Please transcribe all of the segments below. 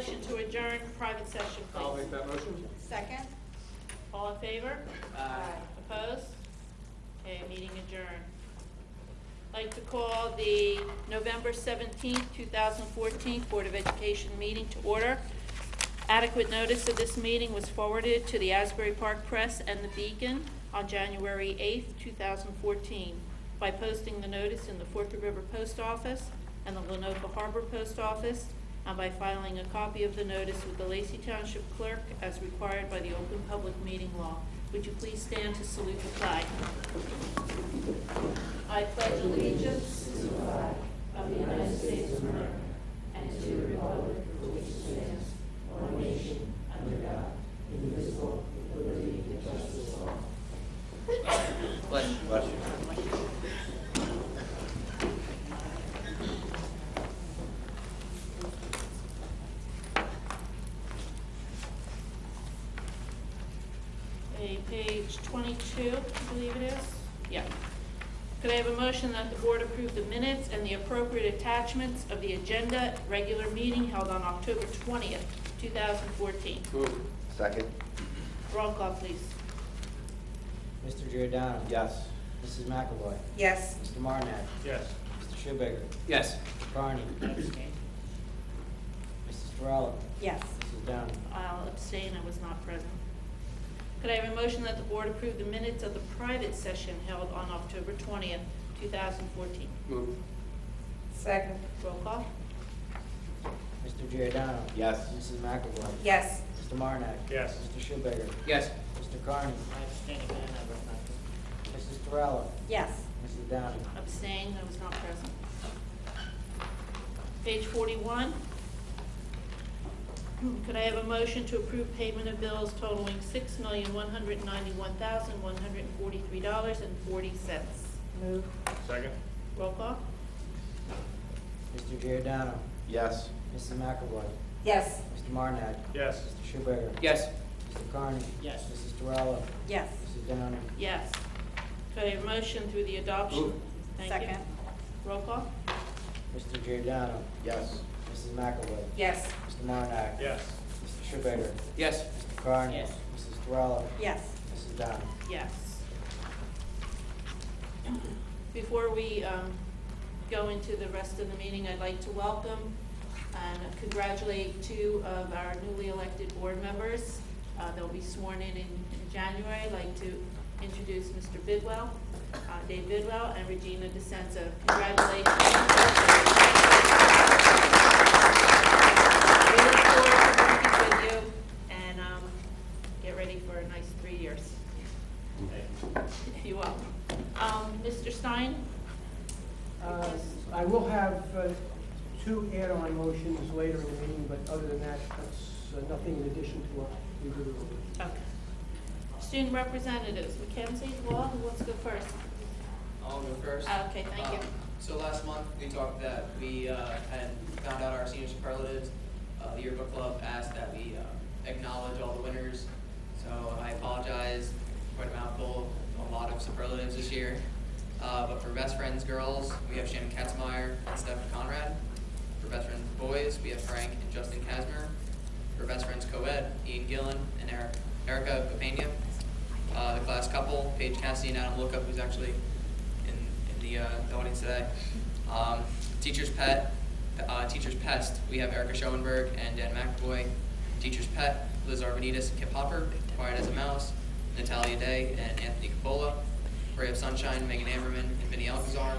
motion to adjourn private session, please? I'll make that motion. Second? All in favor? Aye. Opposed? Okay, meeting adjourned. I'd like to call the November 17th, 2014 Board of Education meeting to order. Adequate notice of this meeting was forwarded to the Asbury Park Press and the Beacon on January 8th, 2014 by posting the notice in the Forked River Post Office and the Lenoka Harbor Post Office, and by filing a copy of the notice with the Lacey Township Clerk as required by the Open Public Meeting Law. Would you please stand to salute the flag? I pledge allegiance to the flag of the United States of America and to the republic for which it stands, one nation, under God, indivisible, with liberty and justice for all. Bless you. Bless you. Okay, page 22, I believe it is. Yeah. Could I have a motion that the board approve the minutes and the appropriate attachments of the agenda regular meeting held on October 20th, 2014? Move. Second. Roll call, please. Mr. Giordano. Yes. Mrs. McAvoy. Yes. Mr. Marnak. Yes. Mr. Schubager. Yes. Mr. Carney. Mrs. Terrell. Yes. Mrs. Downing. I'll abstain, I was not present. Could I have a motion that the board approve the minutes of the private session held on October 20th, 2014? Move. Second? Roll call. Mr. Giordano. Yes. Mrs. McAvoy. Yes. Mr. Marnak. Yes. Mr. Schubager. Yes. Mr. Carney. I abstain again, I vote not. Mrs. Terrell. Yes. Mrs. Downing. Abstain, I was not present. Page 41. Could I have a motion to approve payment of bills totaling $6,191,143.40? Move. Second. Roll call. Mr. Giordano. Yes. Mrs. McAvoy. Yes. Mr. Marnak. Yes. Mr. Schubager. Yes. Mr. Carney. Yes. Mrs. Terrell. Yes. Mrs. Downing. Yes. Could I have a motion through the adoption? Move. Thank you. Second? Roll call. Mr. Giordano. Yes. Mrs. McAvoy. Yes. Mr. Marnak. Yes. Mr. Schubager. Yes. Mr. Carney. Yes. Mrs. Terrell. Yes. Mrs. Downing. Yes. Before we go into the rest of the meeting, I'd like to welcome and congratulate two of our newly elected board members. They'll be sworn in January. I'd like to introduce Mr. Bidwell, Dave Bidwell, and Regina DeSenza. Congratulations. We look forward to working with you, and get ready for a nice 3 years. If you will. Mr. Stein? I will have two add-on motions later in the meeting, but other than that, that's nothing in addition to what we do. Okay. Student representatives, Mackenzie, Law, who wants to go first? I'll go first. Okay, thank you. So last month, we talked that we had found out our senior superlatives. The yearbook club asked that we acknowledge all the winners. So I apologize, quite a mouthful, a lot of superlatives this year. But for Best Friends girls, we have Shannon Katzmeyer and Stephen Conrad. For Best Friends boys, we have Frank and Justin Kasmer. For Best Friends co-ed, Ian Gillen and Erica Papania. The class couple, Paige Cassidy and Adam Lookup, who's actually in the audience today. Teacher's Pest, we have Erica Schoenberg and Dan McAvoy. Teacher's Pet, Liz Arvanitis and Kip Hopper. Quiet as a Mouse, Natalia Day and Anthony Capola. Ray of Sunshine, Megan Amberman and Vinny Alcazar.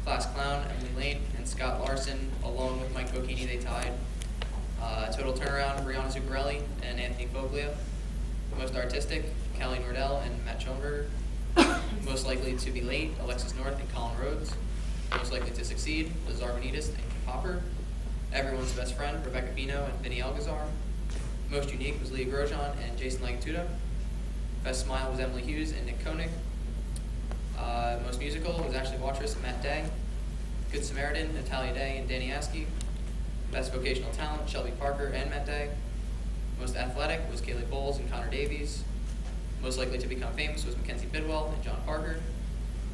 Class Clown, Emily Lane and Scott Larson, along with Mike Bocchini, they tied. Total Turnaround, Brianna Zuccarelli and Anthony Foglia. Most Artistic, Callie Nordell and Matt Schoenberger. Most Likely to be Late, Alexis North and Colin Rhodes. Most Likely to Succeed, Liz Arvanitis and Kip Hopper. Everyone's Best Friend, Rebecca Bino and Vinny Alcazar. Most Unique was Leah Grosjean and Jason Lagatuda. Best Smile was Emily Hughes and Nick Koenig. Most Musical was Ashley Watrous and Matt Day. Good Samaritan, Natalia Day and Danny Askey. Best Vocational Talent, Shelby Parker and Matt Day. Most Athletic was Kaylee Bowles and Connor Davies. Most Likely to Become Famous was Mackenzie Bidwell and John Parker.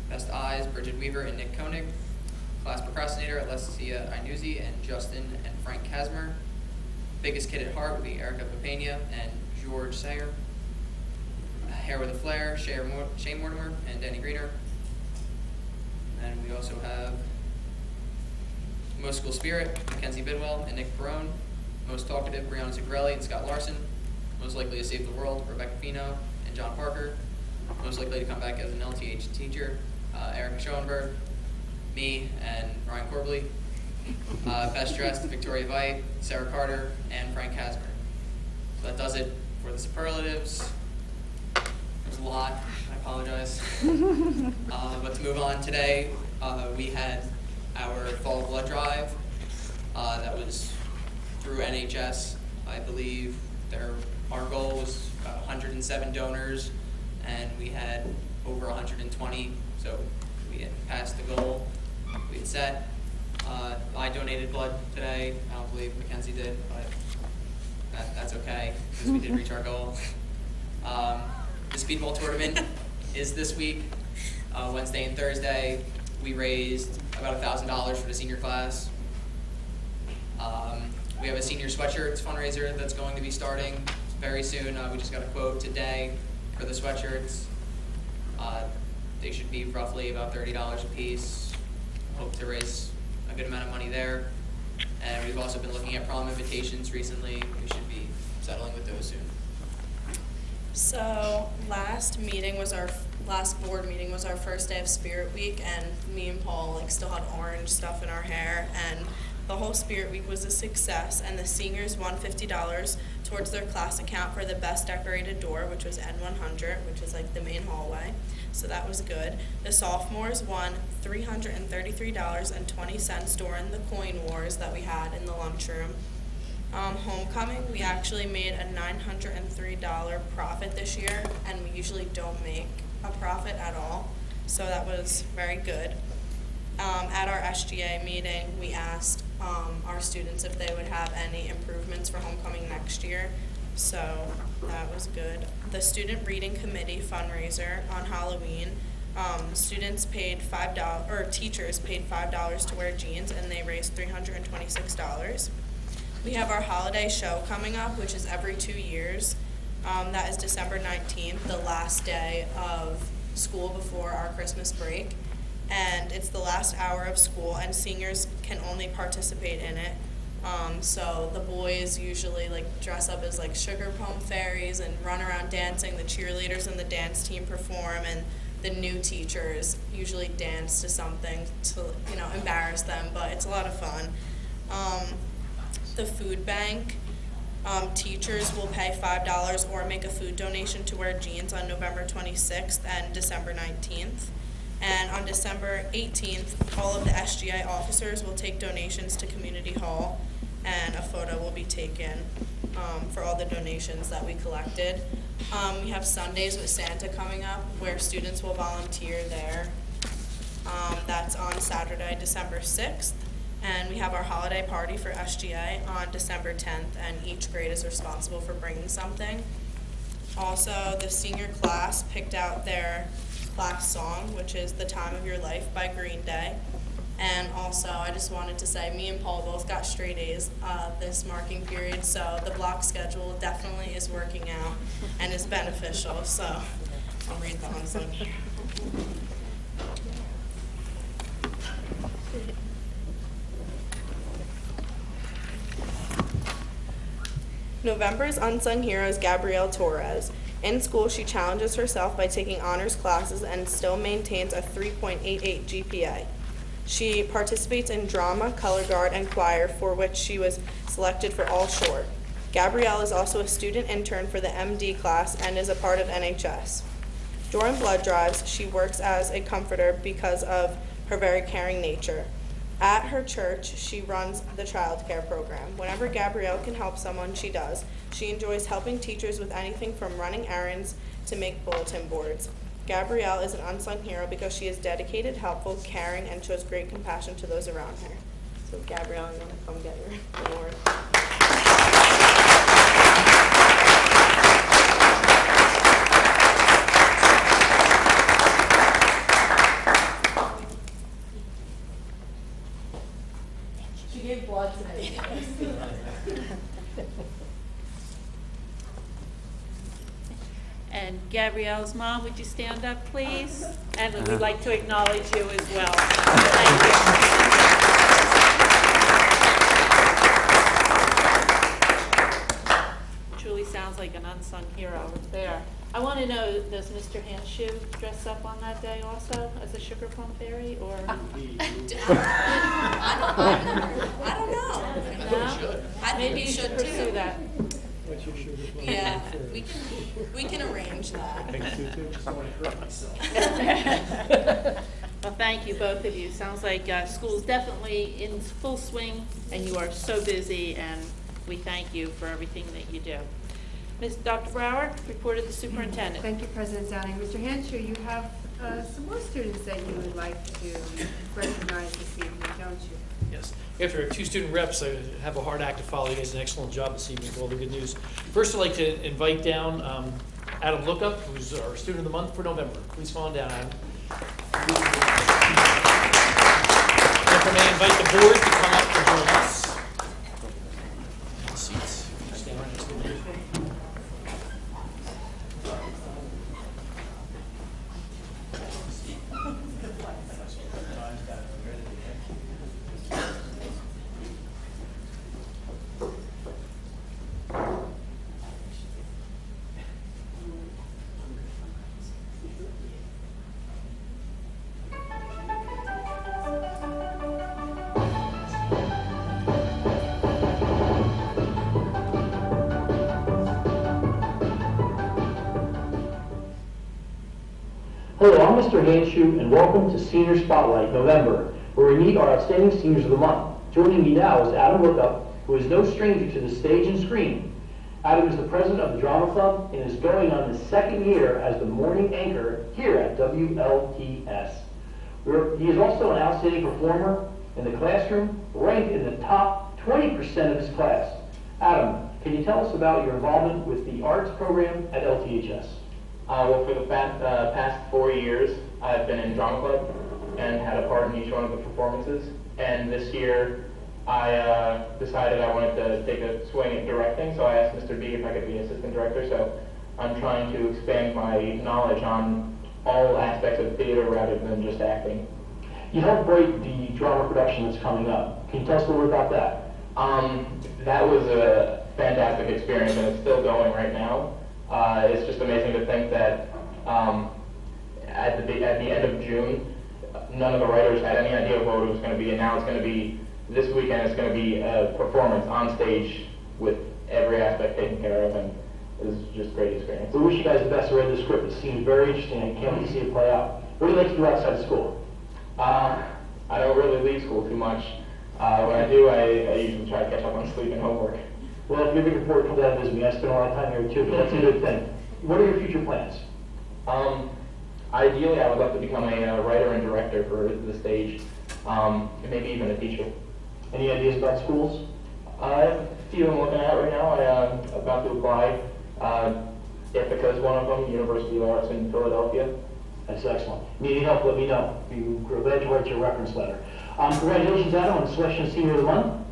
Best Eyes, Bridget Weaver and Nick Koenig. Class Procrastinator, Alessia Inuzzi and Justin and Frank Kasmer. Biggest Kid at Heart would be Erica Papania and George Sayer. Hair with a Flair, Shane Mortimer and Danny Greener. And we also have Most School Spirit, Mackenzie Bidwell and Nick Perone. Most Talkative, Brianna Zuccarelli and Scott Larson. Most Likely to Save the World, Rebecca Fino and John Parker. Most Likely to Come Back as an LTH Teacher, Erica Schoenberg. Me and Ryan Corbley. Best Dressed, Victoria Veit, Sarah Carter, and Frank Hasmer. So that does it for the superlatives. There's a lot, I apologize. But to move on today, we had our fall blood drive that was through NHS. I believe our goal was 107 donors, and we had over 120, so we had passed the goal we had set. I donated blood today. I don't believe Mackenzie did, but that's okay, because we did reach our goal. The speedball tournament is this week, Wednesday and Thursday. We raised about $1,000 for the senior class. We have a senior sweatshirts fundraiser that's going to be starting very soon. We just got a quote today for the sweatshirts. They should be roughly about $30 a piece. Hope to raise a good amount of money there. And we've also been looking at prom invitations recently. We should be settling with those soon. So last board meeting was our first day of Spirit Week, and me and Paul still had orange stuff in our hair, and the whole Spirit Week was a success, and the seniors won $50 towards their class account for the best decorated door, which was N100, which is the main hallway. So that was good. The sophomores won $333.20 during the coin wars that we had in the lunchroom. Homecoming, we actually made a $903 profit this year, and we usually don't make a profit at all, so that was very good. At our SGA meeting, we asked our students if they would have any improvements for homecoming next year, so that was good. The Student Reading Committee fundraiser on Halloween, teachers paid $5 to wear jeans, and they raised $326. We have our holiday show coming up, which is every 2 years. That is December 19th, the last day of school before our Christmas break. And it's the last hour of school, and seniors can only participate in it. So the boys usually dress up as sugar plum fairies and run around dancing. The cheerleaders and the dance team perform, and the new teachers usually dance to something to embarrass them, but it's a lot of fun. The food bank, teachers will pay $5 or make a food donation to wear jeans on November 26th and December 19th. And on December 18th, all of the SGI officers will take donations to Community Hall, and a photo will be taken for all the donations that we collected. We have Sundays with Santa coming up, where students will volunteer there. That's on Saturday, December 6th. And we have our holiday party for SGA on December 10th, and each grade is responsible for bringing something. Also, the senior class picked out their class song, which is The Time of Your Life by Green Day. And also, I just wanted to say, me and Paul both got straight A's this marking period, so the block schedule definitely is working out and is beneficial, so I'll read the unsung here. November's unsung hero is Gabrielle Torres. In school, she challenges herself by taking honors classes and still maintains a 3.88 GPA. She participates in drama, color guard, and choir, for which she was selected for all short. Gabrielle is also a student intern for the MD class and is a part of NHS. During blood drives, she works as a comforter because of her very caring nature. At her church, she runs the child care program. Whenever Gabrielle can help someone, she does. She enjoys helping teachers with anything from running errands to make bulletin boards. Gabrielle is an unsung hero because she is dedicated, helpful, caring, and shows great compassion to those around her. So Gabrielle, I'm going to come get your award. She gave blood today. And Gabrielle's mom, would you stand up, please? And we'd like to acknowledge you as well. Thank you. Truly sounds like an unsung hero there. I want to know, does Mr. Hanshoe dress up on that day also as a sugar plum fairy, or? I don't know. No? I think Maybe we you should should pursue too. that. What's your sugar plum? Yeah, we can arrange that. Well, thank you, both of you. Sounds like school's definitely in full swing, and you are so busy, and we thank you for everything that you do. Dr. Brower, report of the superintendent. Thank you, President Downing. Mr. Hanshaw, you have some more students that you would like to recognize this evening, don't you? Yes. After our 2 student reps, I have a hard act to follow. You guys did an excellent job this evening with all the good news. First, I'd like to invite down Adam Lookup, who's our student of the month for November. Please come on down, Adam. If I may invite the board to come up and join us. Have seats. Stand right next to me. Hello, I'm Mr. Hanshoe, and welcome to Senior Spotlight November, where we meet our outstanding seniors of the month. Joining me now is Adam Lookup, who is no stranger to the stage and screen. Adam is the president of the Drama Club and is going on his 2nd year as the morning anchor here at WLTS. He is also an outstanding performer in the classroom, ranked in the top 20% of his class. Adam, can you tell us about your involvement with the arts program at LTHS? Well, for the past 4 years, I've been in Drama Club and had a part in each one of the performances. And this year, I decided I wanted to take a swing at directing, so I asked Mr. B if I could be assistant director. So I'm trying to expand my knowledge on all aspects of theater rather than just acting. You helped write the drama production that's coming up. Can you tell us a little bit about that? That was a fantastic experience, and it's still going right now. It's just amazing to think that at the end of June, none of the writers had any idea what it was going to be, and now it's going to be, this weekend it's going to be a performance on stage with every aspect taken care of, and it was just a great experience. We wish you guys the best. I read the script. It seems very interesting. I can't wait to see it play out. What do you like to do outside of school? I don't really leave school too much. When I do, I usually try to catch up on sleep and homework. Well, if you're looking forward to come down and visit me, I spend a lot of time here too, but that's a good thing. What are your future plans? Ideally, I would love to become a writer and director for the stage, and maybe even a teacher. Any ideas about schools? I have a few I'm looking at right now. I'm about to apply. Ithaca is one of them, University of the Arts in Philadelphia. That's excellent. Need any help, let me know. We're glad to write your reference letter. Congratulations, Adam, on the selection of Senior of the Month.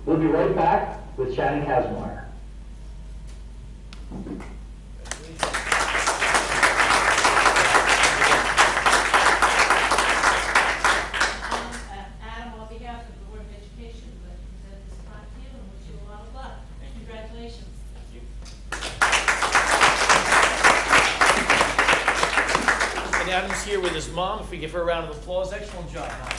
We'll be right back with Shannon Kazmaier. Adam, on behalf of the Board of Education, I'd like to present this plaque to you and wish you a lot of luck. Congratulations. And Adam's here with his mom. If we give her a round of applause, excellent job, Mom.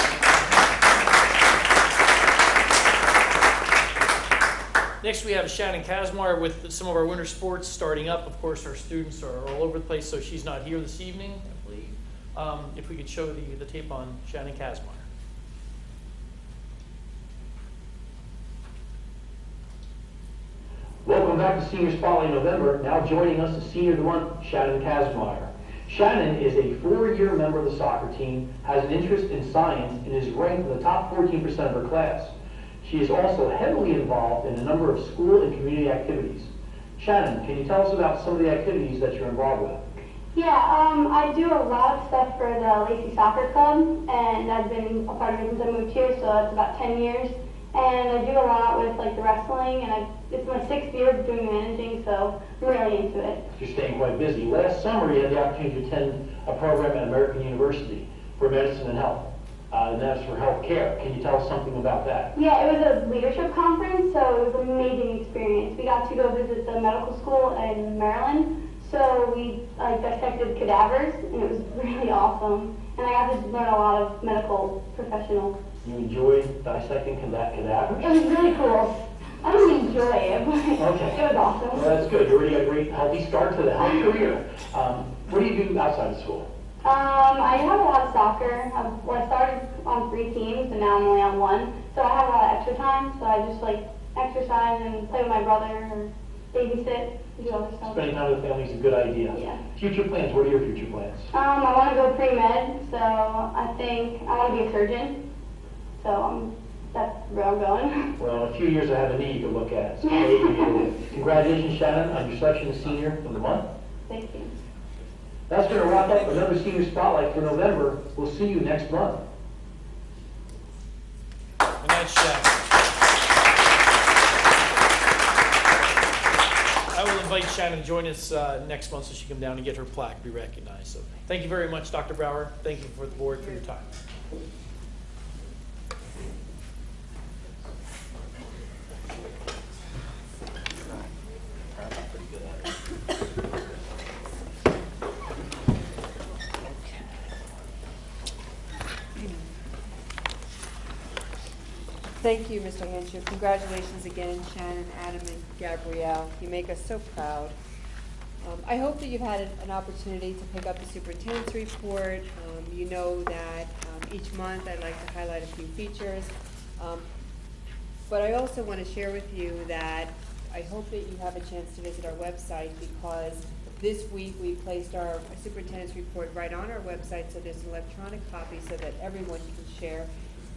Next, we have Shannon Kazmaier with some of our winter sports starting up. Of course, our students are all over the place, so she's not here this evening, I believe. If we could show the tape on Shannon Kazmaier. Welcome back to Senior Spotlight November. Now joining us is Senior of the Month, Shannon Kazmaier. Shannon is a 4-year member of the soccer team, has an interest in science, and is ranked in the top 14% of her class. She is also heavily involved in a number of school and community activities. Shannon, can you tell us about some of the activities that you're involved with? Yeah, I do a lot of stuff for the Lacey Soccer Club, and I've been a part of it since I moved here, so it's about 10 years. and I do a lot with like the wrestling, and it's my 6th year doing managing, so I'm really into it. You're staying quite busy. Last summer, you had the opportunity to attend a program at American University for medicine and health, and that's for health care. Can you tell us something about that? Yeah, it was a leadership conference, so it was an amazing experience. We got to go visit the medical school in Maryland, so we dissected cadavers, and it was really awesome. And I got to learn a lot of medical professionals. You enjoyed dissecting cadavers? It was really cool. I didn't enjoy it, but Okay. it was awesome. Well, that's good. You already got a great, healthy start to the health career. What do you do outside of school? I have a lot of soccer. I started on 3 teams, and now I'm only on 1. So I have a lot of extra time, so I just exercise and play with my brother or babysit, do other stuff. Spending time with family is a good idea. Yeah. Future plans, what are your future plans? I want to go pre-med, so I think I want to be a surgeon. So that's where I'm going. Well, in a few years I have a knee you can look at. So maybe congratulations, Shannon, on your selection as Senior of the Month. Thank you. That's going to wrap up another Senior Spotlight for November. We'll see you next month. And that's Shannon. I will invite Shannon to join us next month so she can come down and get her plaque be recognized. So thank you very much, Dr. Brower. Thank you for the board for your time. Thank you, Mr. Henshaw. Congratulations again, Shannon, Adam, and Gabrielle. You make us so proud. I hope that you've had an opportunity to pick up the superintendent's report. You know that each month I like to highlight a few features. But I also want to share with you that I hope that you have a chance to visit our website, because this week we placed our superintendent's report right on our website, so there's an electronic copy so that everyone can share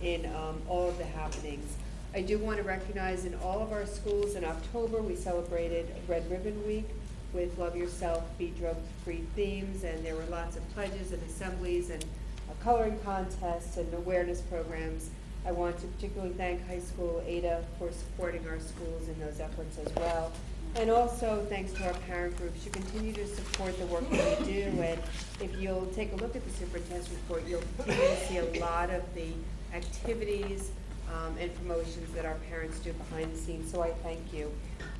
in all of the happenings. I do want to recognize in all of our schools in October, we celebrated Red Ribbon Week with Love Yourself, Be Drug-Free themes, and there were lots of pledges and assemblies and coloring contests and awareness programs. I want to particularly thank High School Ada for supporting our schools in those efforts as well. And also thanks to our parent groups. You continue to support the work that we do, and if you'll take a look at the superintendent's report, you'll continue to see a lot of the activities and promotions that our parents do behind the scenes, so I thank you.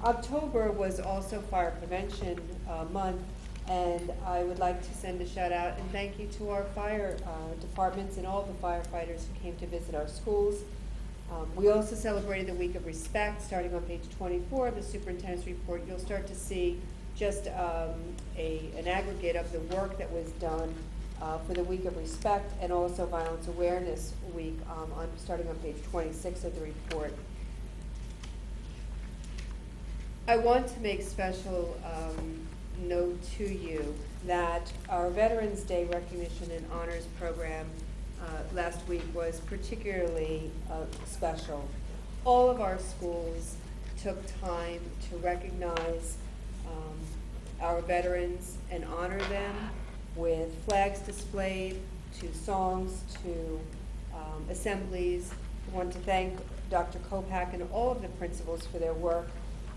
October was also Fire Prevention Month, and I would like to send a shout out and thank you to our fire departments and all the firefighters who came to visit our schools. We also celebrated the Week of Respect. Starting on page 24 of the superintendent's report, you'll start to see just an aggregate of the work that was done for the Week of Respect, and also Violence Awareness Week, starting on page 26 of the report. I want to make special note to you that our Veterans Day Recognition and Honors Program last week was particularly special. All of our schools took time to recognize our veterans and honor them with flags displayed, to songs, to assemblies. I want to thank Dr. Kopak and all of the principals for their work.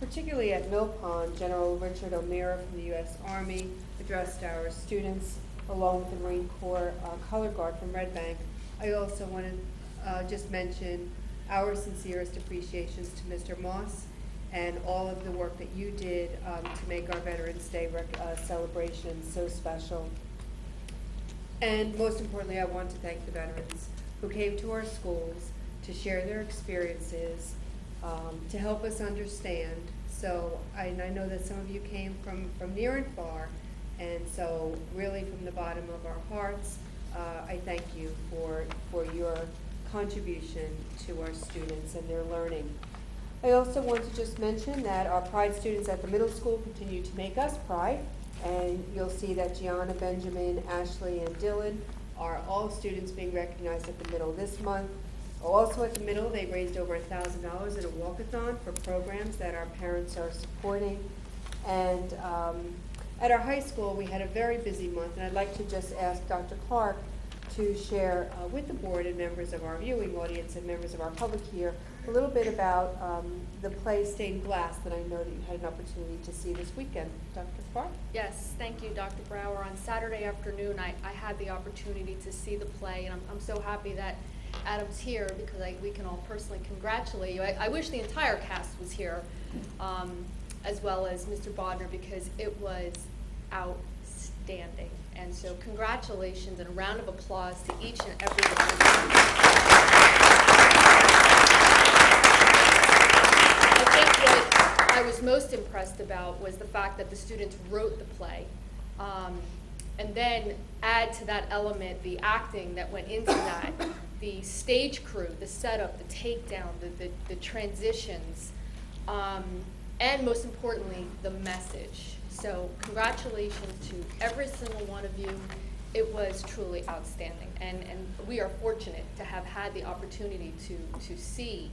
Particularly at Mill Pond, General Richard O'Meara from the U.S. Army addressed our students, along with the Marine Corps Color Guard from Red Bank. I also want to just mention our sincerest appreciations to Mr. Moss and all of the work that you did to make our Veterans Day celebration so special. And most importantly, I want to thank the veterans who came to our schools to share their experiences, to help us understand. So I know that some of you came from near and far, and so really from the bottom of our hearts, I thank you for your contribution to our students and their learning. I also want to just mention that our Pride students at the middle school continue to make us Pride, and you'll see that Gianna, Benjamin, Ashley, and Dylan are all students being recognized at the middle this month. Also at the middle, they raised over $1,000 in a walkathon for programs that our parents are supporting. And at our high school, we had a very busy month, and I'd like to just ask Dr. Clark to share with the board and members of our viewing audience and members of our public here a little bit about the play Stained Glass that I know that you had an opportunity to see this weekend. Dr. Clark? Yes, thank you, Dr. Brower. On Saturday afternoon, I had the opportunity to see the play, and I'm so happy that Adam's here because we can all personally congratulate you. I wish the entire cast was here, as well as Mr. Bodner, because it was outstanding. And so congratulations and a round of applause to each and every one of you. I think what I was most impressed about was the fact that the students wrote the play, and then add to that element the acting that went into that, the stage crew, the setup, the takedown, the transitions, and most importantly, the message. So congratulations to every single one of you. It was truly outstanding, and we are fortunate to have had the opportunity to see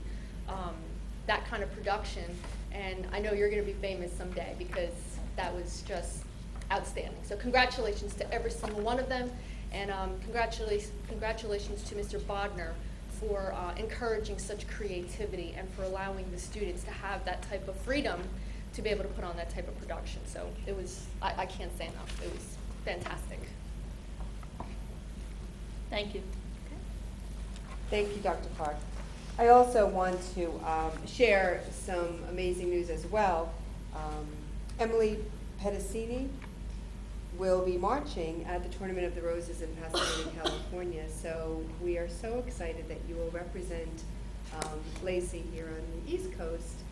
that kind of production, and I know you're going to be famous someday because that was just outstanding. So congratulations to every single one of them, and congratulations to Mr. Bodner for encouraging such creativity and for allowing the students to have that type of freedom to be able to put on that type of production. So it was, I can't say enough, it was fantastic. Thank you. Thank you, Dr. Clark. I also want to share some amazing news as well. Emily Pedicini will be marching at the Tournament of the Roses in Pasadena, California. So we are so excited that you will represent Lacey here on the East Coast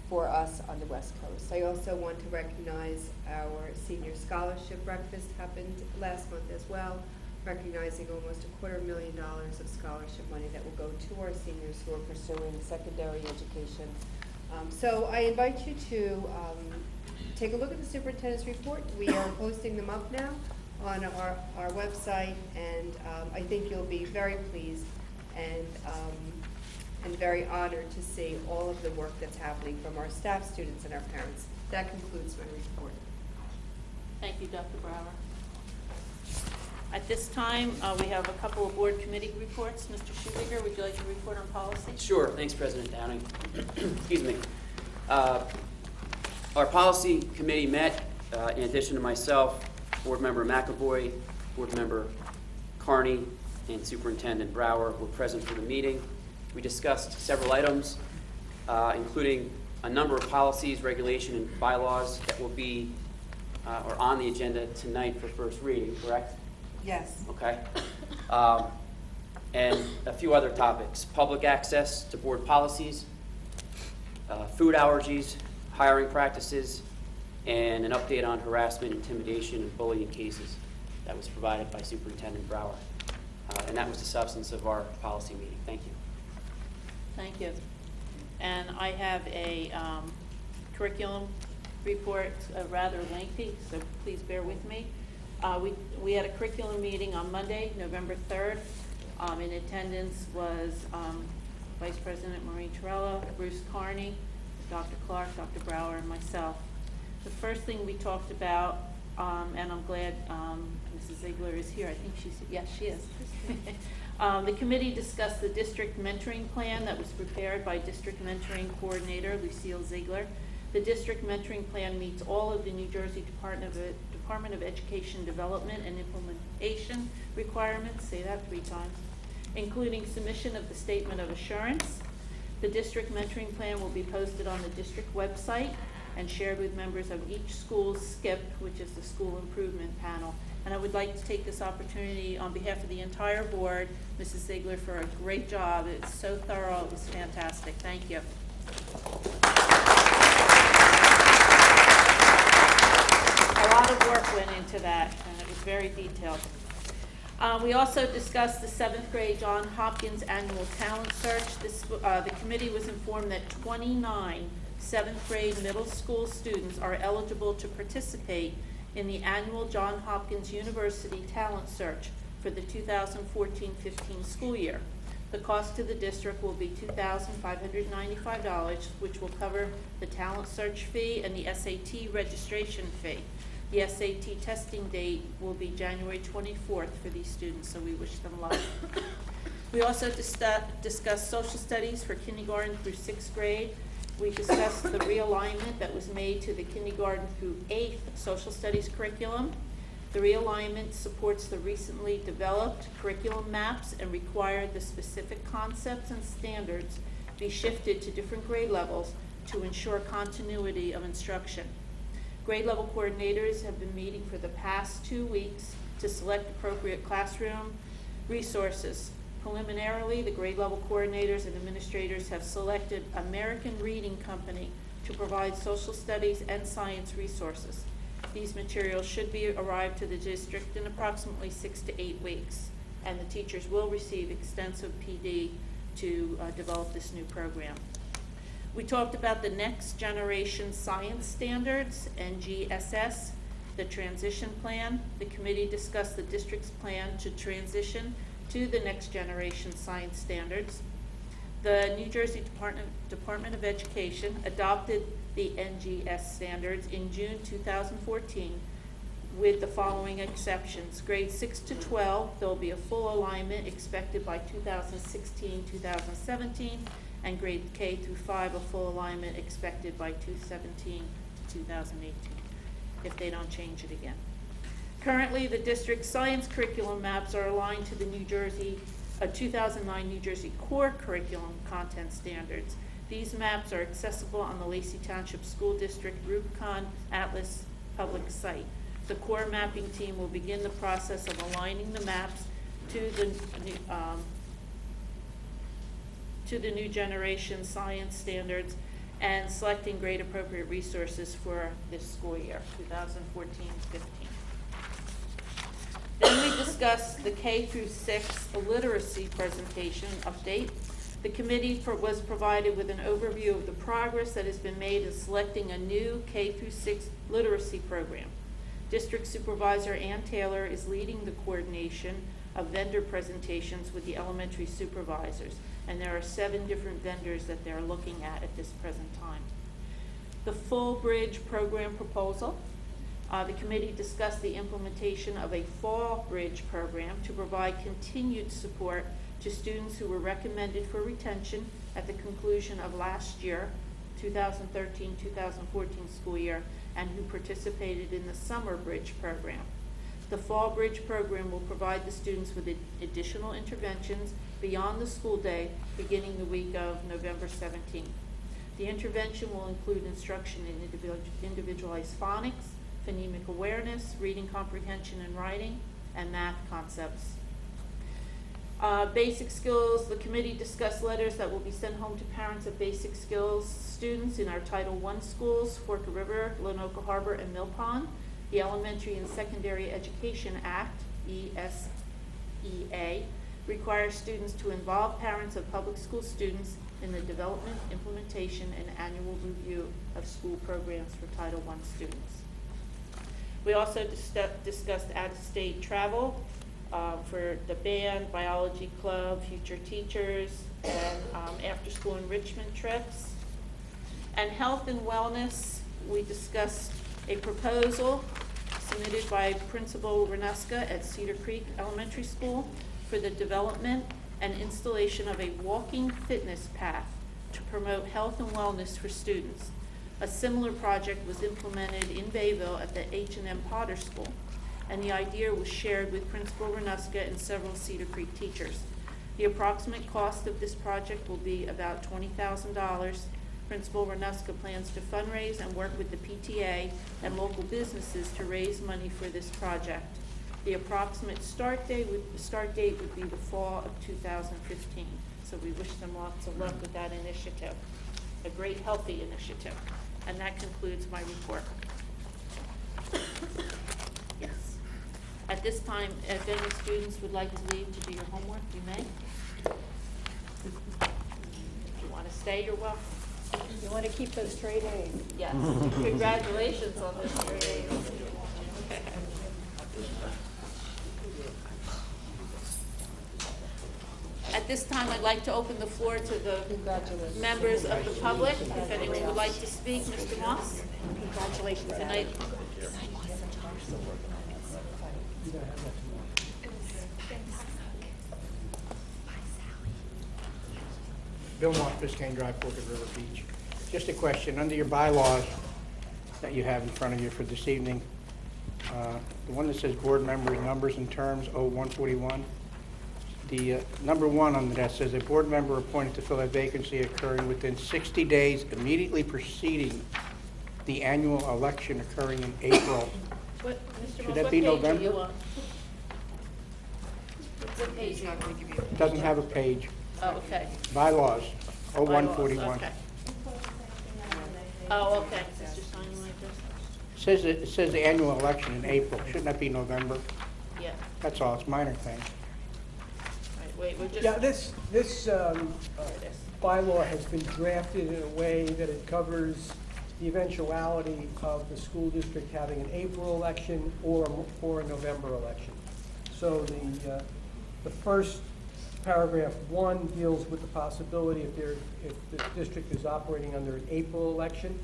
for us on the West Coast. I also want to recognize our senior scholarship breakfast happened last month as well, recognizing almost $250,000 of scholarship money that will go to our seniors who are pursuing secondary education. So I invite you to take a look at the superintendent's report. We are posting them up now on our website, and I think you'll be very pleased and very honored to see all of the work that's happening from our staff, students, and our parents. That concludes my report. Thank you, Dr. Brower. At this time, we have a couple of board committee reports. Mr. Schubiger, would you like to report on policy? Sure, thanks, President Downing. Excuse me. Our policy committee met, in addition to myself, Board Member McAvoy, Board Member Carney, and Superintendent Brower were present for the meeting. We discussed several items, including a number of policies, regulation, and bylaws that will be are on the agenda tonight for first reading, correct? Yes. Okay. And a few other topics: public access to board policies, food allergies, hiring practices, and an update on harassment, intimidation, and bullying cases that was provided by Superintendent Brower. And that was the substance of our policy meeting. Thank you. Thank you. And I have a curriculum report, rather lengthy, so please bear with me. We had a curriculum meeting on Monday, November 3rd. In attendance was Vice President Maureen Torello, Bruce Carney, Dr. Clark, Dr. Brower, and myself. The first thing we talked about, and I'm glad Mrs. Ziegler is here. I think yes, she is. The committee discussed the district mentoring plan that was prepared by District Mentoring Coordinator Lucille Ziegler. The district mentoring plan meets all of the New Jersey Department of Education Development and Implementation requirements, say that 3 times, including submission of the Statement of Assurance. The district mentoring plan will be posted on the district website and shared with members of each school's SCIP, which is the School Improvement Panel. And I would like to take this opportunity on behalf of the entire board, Mrs. Ziegler, for a great job. It's so thorough. It was fantastic. Thank you. A lot of work went into that, and it was very detailed. We also discussed the 7th grade John Hopkins annual talent search. The committee was informed that 29 7th grade middle school students are eligible to participate in the annual John Hopkins University talent search for the 2014-15 school year. The cost to the district will be $2,595, which will cover the talent search fee and the SAT registration fee. The SAT testing date will be January 24th for these students, so we wish them luck. We also discussed social studies for kindergarten through 6th grade. We discussed the realignment that was made to the kindergarten through 8th social studies curriculum. The realignment supports the recently developed curriculum maps and required the specific concepts and standards be shifted to different grade levels to ensure continuity of instruction. Grade level coordinators have been meeting for the past 2 weeks to select appropriate classroom resources. Preliminarily, the grade level coordinators and administrators have selected American Reading Company to provide social studies and science resources. These materials should be arrived to the district in approximately 6 to 8 weeks, and the teachers will receive extensive PD to develop this new program. We talked about the Next Generation Science Standards, NGSS, the transition plan. The committee discussed the district's plan to transition to the Next Generation Science Standards. The New Jersey Department of Education adopted the NGS standards in June 2014 with the following exceptions. Grades 6 to 12, there will be a full alignment expected by 2016-2017, and grade K through 5, a full alignment expected by 2017-2018, if they don't change it again. Currently, the district's science curriculum maps are aligned to the 2009 New Jersey Core Curriculum Content Standards. These maps are accessible on the Lacey Township School District Rubicon Atlas public site. The core mapping team will begin the process of aligning the maps to the new generation science standards and selecting grade appropriate resources for this school year, 2014-15. Then we discussed the K through 6 literacy presentation update. The committee was provided with an overview of the progress that has been made in selecting a new K through 6 literacy program. District Supervisor Ann Taylor is leading the coordination of vendor presentations with the elementary supervisors, and there are 7 different vendors that they're looking at this present time. The Full Bridge program proposal. The committee discussed the implementation of a Fall Bridge program to provide continued support to students who were recommended for retention at the conclusion of last year, 2013-2014 school year, and who participated in the Summer Bridge program. The Fall Bridge program will provide the students with additional interventions beyond the school day beginning the week of November 17th. The intervention will include instruction in individualized phonics, phonemic awareness, reading comprehension and writing, and math concepts. Basic skills, the committee discussed letters that will be sent home to parents of basic skills students in our Title I schools, Forked River, Lenoka Harbor, and Mill Pond. The Elementary and Secondary Education Act, ESEA, requires students to involve parents of public school students in the development, implementation, and annual review of school programs for Title I students. We also discussed out-of-state travel for the band, biology club, future teachers, and after-school enrichment trips. And health and wellness, we discussed a proposal submitted by Principal Renuska at Cedar Creek Elementary School for the development and installation of a walking fitness path to promote health and wellness for students. A similar project was implemented in Bayville at the H&M Potter School, and the idea was shared with Principal Renuska and several Cedar Creek teachers. The approximate cost of this project will be about $20,000. Principal Renuska plans to fundraise and work with the PTA and local businesses to raise money for this project. The approximate start date would be the fall of 2015. So we wish them lots of luck with that initiative, a great healthy initiative. And that concludes my report. Yes. At this time, if any students would like to leave to do your homework, you may. If you want to stay, you're welcome. You want to keep those straight A's? Yes. Congratulations on this straight A's. At this time, I'd like to open the floor to the members of the public. If anyone would like to speak, Mr. Moss. Congratulations. Tonight. You're gonna have that tomorrow. Bill Moss, Biscayne Drive, Forked River Beach. Just a question, under your bylaws that you have in front of you for this evening, the one that says board members, numbers and terms, 0141, the number 1 under that says a board member appointed to fill a vacancy occurring within 60 days immediately preceding the annual election occurring in April. What, Mr. Should Moss, that what be page are November? you on? What page? Doesn't have a page. Oh, okay. Bylaws, Bylaws, 0141. okay. Oh, okay. Is your signing like this? It says the annual election in April. Shouldn't that be November? Yeah. That's all, it's a minor thing. Right, wait, we're just. Yeah, this bylaw has been drafted in a way that it covers the eventuality of the school district having an April election or a November election. So the first paragraph 1 deals with the possibility if the district is operating under an April election,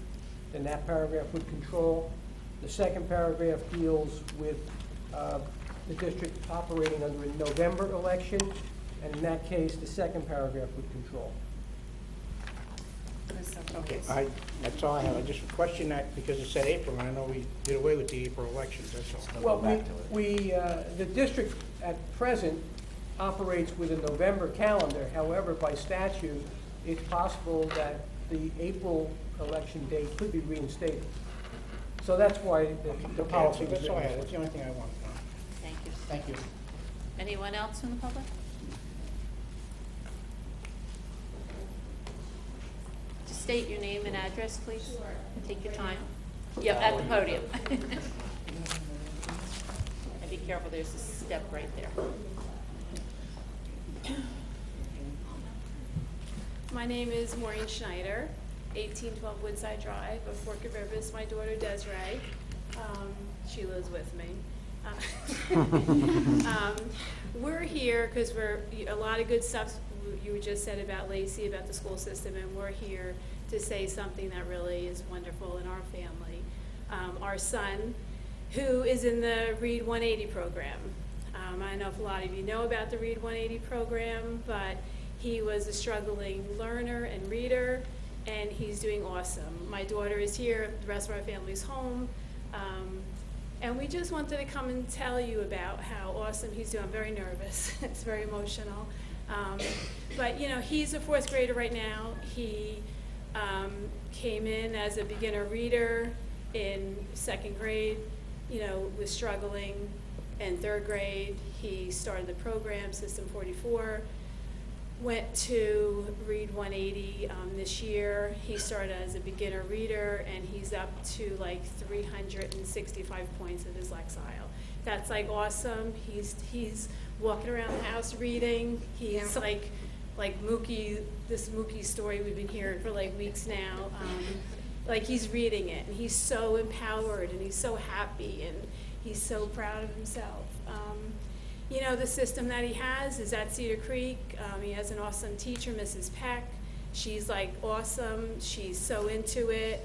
then that paragraph would control. The second paragraph deals with the district operating under a November election, and in that case, the second paragraph would control. Okay, that's all I have. I just questioned that because it said April, and I know we did away with the April elections, that's all. Well, the district at present operates with a November calendar. However, by statute, it's possible that the April election date could be reinstated. So that's why the policy was That's all I written. had. That's the only thing I wanted to know. Thank you. Thank you. Anyone else in the public? Just state your name and address, please. Take your time. Yep, at the podium. And be careful, there's a step right there. My name is Maureen Schneider, 1812 Woodside Drive of Forked River. This is my daughter Desiree. She lives with me. We're here because a lot of good stuff you just said about Lacey, about the school system, and we're here to say something that really is wonderful in our family. Our son, who is in the Read 180 program. I don't know if a lot of you know about the Read 180 program, but he was a struggling learner and reader, and he's doing awesome. My daughter is here, the rest of our family's home, and we just wanted to come and tell you about how awesome he's doing. I'm very nervous. It's very emotional. But, you know, he's a 4th grader right now. He came in as a beginner reader in 2nd grade, you know, was struggling. In 3rd grade, he started the program, System 44, went to Read 180 this year. He started as a beginner reader, and he's up to like 365 points in his Lexile. That's like awesome. He's walking around the house reading. He's like Mookie, this Mookie story we've been hearing for like weeks now. Like he's reading it, and he's so empowered, and he's so happy, and he's so proud of himself. You know, the system that he has is at Cedar Creek. He has an awesome teacher, Mrs. Peck. She's like awesome. She's so into it.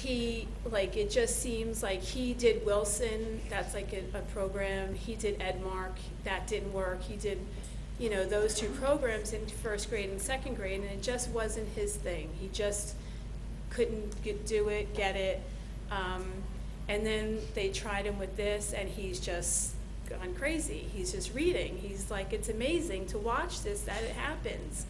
It just seems like he did Wilson. That's like a program. He did Edmark. That didn't work. He did, you know, those 2 programs in 1st grade and 2nd grade, and it just wasn't his thing. He just couldn't get it. And then they tried him with this, and he's just gone crazy. He's just reading. He's like, it's amazing to watch this, that it happens.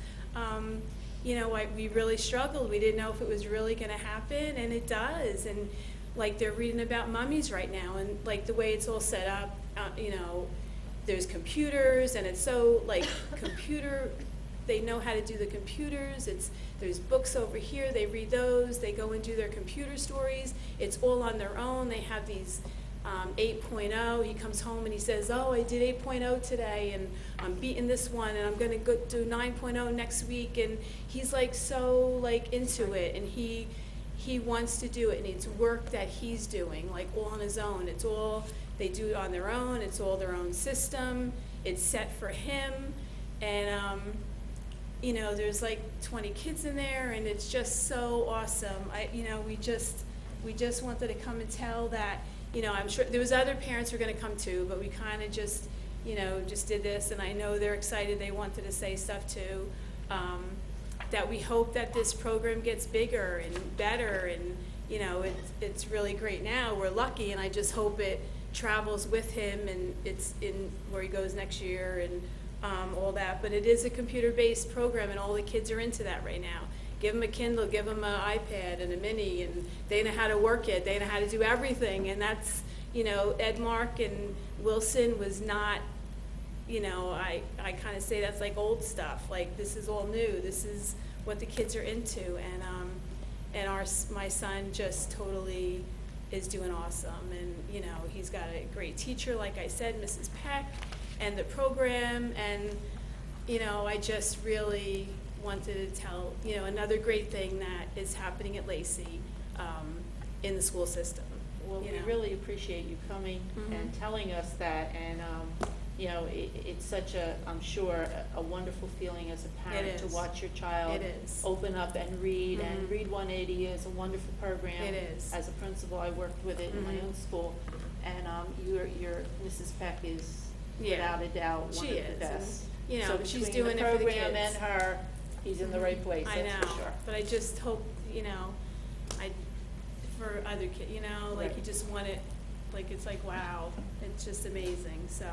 You know, we really struggled. We didn't know if it was really going to happen, and it does. And like they're reading about mummies right now, and like the way it's all set up, you know, there's computers, and it's so like they know how to do the computers. There's books over here, they read those, they go and do their computer stories. It's all on their own. They have these 8.0. He comes home and he says, oh, I did 8.0 today, and I'm beating this one, and I'm gonna go do 9.0 next week. And he's like so like into it, and he wants to do it, and it's work that he's doing like all on his own. It's all, they do it on their own. It's all their own system. It's set for him, and you know, there's like 20 kids in there, and it's just so awesome. We just wanted to come and tell that I'm sure there was other parents who were going to come too, but we kind of just, just did this, and I know they're excited. They wanted to say stuff too. That we hope that this program gets bigger and better, and it's really great now. We're lucky, and I just hope it travels with him, and it's in where he goes next year, and all that. But it is a computer-based program, and all the kids are into that right now. Give them a Kindle, give them an iPad and a mini, and they know how to work it. They know how to do everything, and that's, Edmark and Wilson was not, I kind of say that's like old stuff. Like, this is all new. This is what the kids are into, and my son just totally is doing awesome, and he's got a great teacher, like I said, Mrs. Peck, and the program, and I just really wanted to tell another great thing that is happening at Lacey in the school system. Well, we really appreciate you coming and telling us that, and it's such a, I'm sure, a wonderful feeling as a parent to watch your child open up and read. And Read 180 is a wonderful program. It is. As a principal, I worked with it in my own school, and your Mrs. Peck is without a doubt one of the best. So she's between doing the it for the program kids and her. He's in the right place. I That's know, for sure. but I just hope for other kids, like Right. you just want it, like it's like wow, it's just amazing. So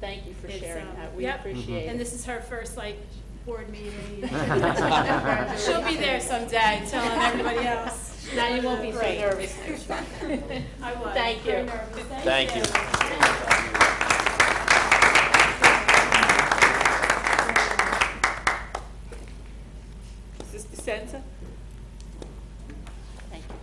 thank you for sharing that. We yep. appreciate it. And this is her first board meeting. She'll be there someday, telling everybody else. Now you won't be so Great. nervous next time. I was. Thank you. Very nervous. Thank you. Mrs. DeSenza? Thank you.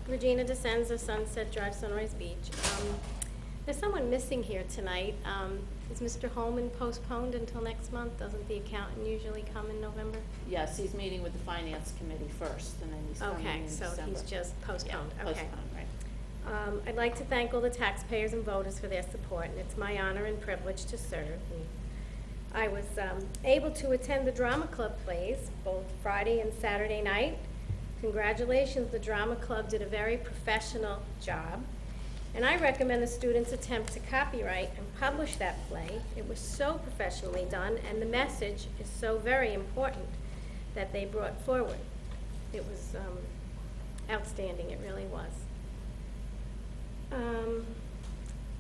Regina DeSenza, Sunset Drive, Sunrise Beach. There's someone missing here tonight. Is Mr. Holman postponed until next month? Doesn't the accountant usually come in November? Yes, he's meeting with the finance committee first, and then he's coming in December. Okay, so he's just postponed. Yeah, Okay. postponed, right. I'd like to thank all the taxpayers and voters for their support, and it's my honor and privilege to serve. And I was able to attend the drama club plays both Friday and Saturday night. Congratulations, the drama club did a very professional job. And I recommend the students attempt to copyright and publish that play. It was so professionally done, and the message is so very important that they brought forward. It was outstanding, it really was.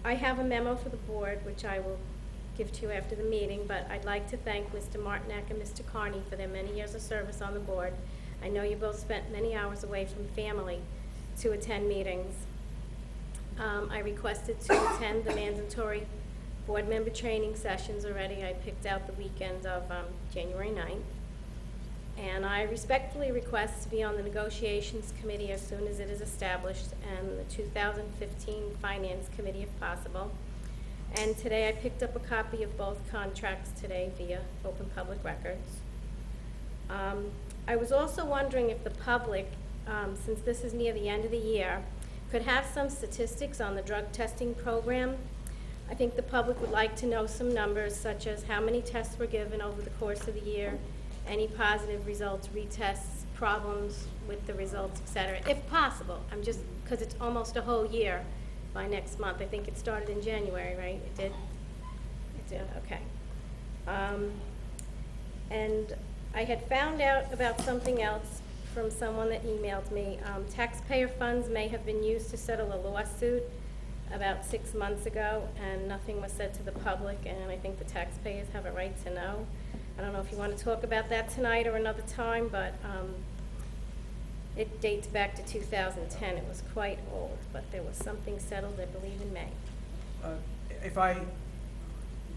I have a memo for the board, which I will give to you after the meeting, but I'd like to thank Mr. Martinek and Mr. Carney for their many years of service on the board. I know you both spent many hours away from family to attend meetings. I requested to attend the mandatory board member training sessions already. I picked out the weekend of January 9th. And I respectfully request to be on the negotiations committee as soon as it is established, and the 2015 finance committee if possible. And today I picked up a copy of both contracts today via Open Public Records. I was also wondering if the public, since this is near the end of the year, could have some statistics on the drug testing program. I think the public would like to know some numbers, such as how many tests were given over the course of the year, any positive results, retests, problems with the results, et cetera, if possible. I'm just, because it's almost a whole year by next month. I think it started in January, right? It did? It did, okay. And I had found out about something else from someone that emailed me. Taxpayer funds may have been used to settle a lawsuit about 6 months ago, and nothing was said to the public, and I think the taxpayers have a right to know. I don't know if you want to talk about that tonight or another time, but it dates back to 2010. It was quite old, but there was something settled, I believe, in May.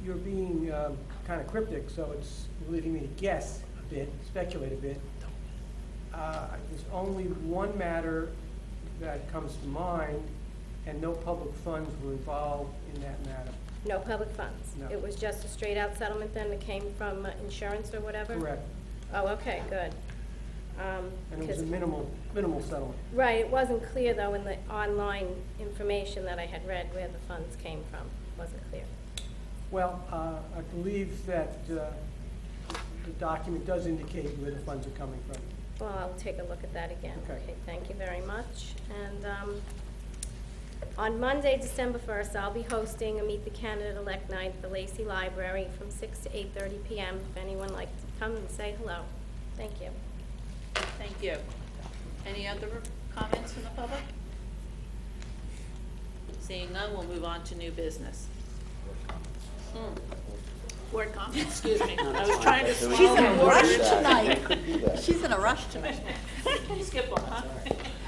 You're being kind of cryptic, so it's leaving me to guess a bit, speculate a bit. There's only one matter that comes to mind, and no public funds were involved in that matter. No public funds? No. It was just a straight-out settlement then that came from insurance or whatever? Correct. Oh, okay, good. And it was a minimal settlement. Right, it wasn't clear, though, in the online information that I had read where the funds came from. It wasn't clear. Well, I believe that the document does indicate where the funds are coming from. Well, I'll take a look at that again. Okay. Thank you very much. And on Monday, December 1st, I'll be hosting a Meet the Candidate-elect night at the Lacey Library from 6 to 8:30 p.m. If anyone would like to come and say hello. Thank you. Thank you. Any other comments from the public? Seeing none, we'll move on to new business. Board comments, excuse me. I was trying to She's swallow in a the water rush tonight. She's in a rush tonight. Skip one, huh?